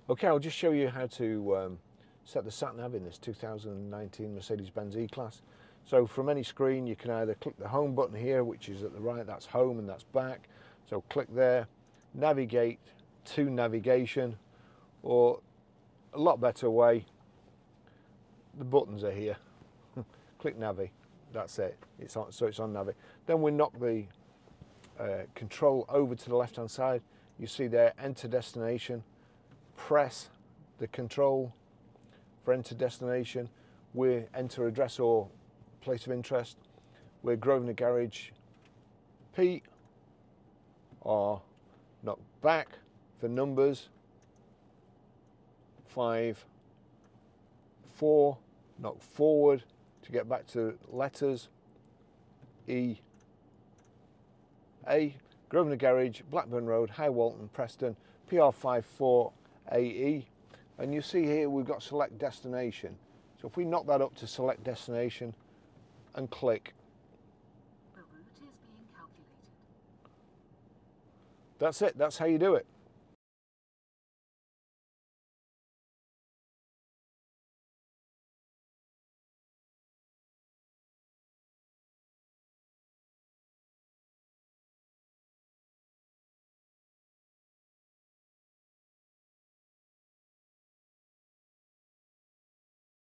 Okay, I'll just show you how to set the sat-nav in this 2019 Mercedes Benz E Class. So from any screen you can either click the home button here, which is at the right, that's home and that's back. So click there, navigate to navigation, or a lot better way, the buttons are here. Click Navi, that's it, it's on, so it's on Navi. Then we knock the control over to the left hand side. You see there, enter destination. Press the control for enter destination. We enter address or place of interest. We're Grosvenor Garage P, or knock back for numbers 5 4, knock forward to get back to letters E A, Grosvenor Garage, Blackburn Road, High Walton, Preston, PR54AE. And you see here we've got select destination. So if we knock that up to select destination and click, The route is being calculated. that's it, that's how you do it.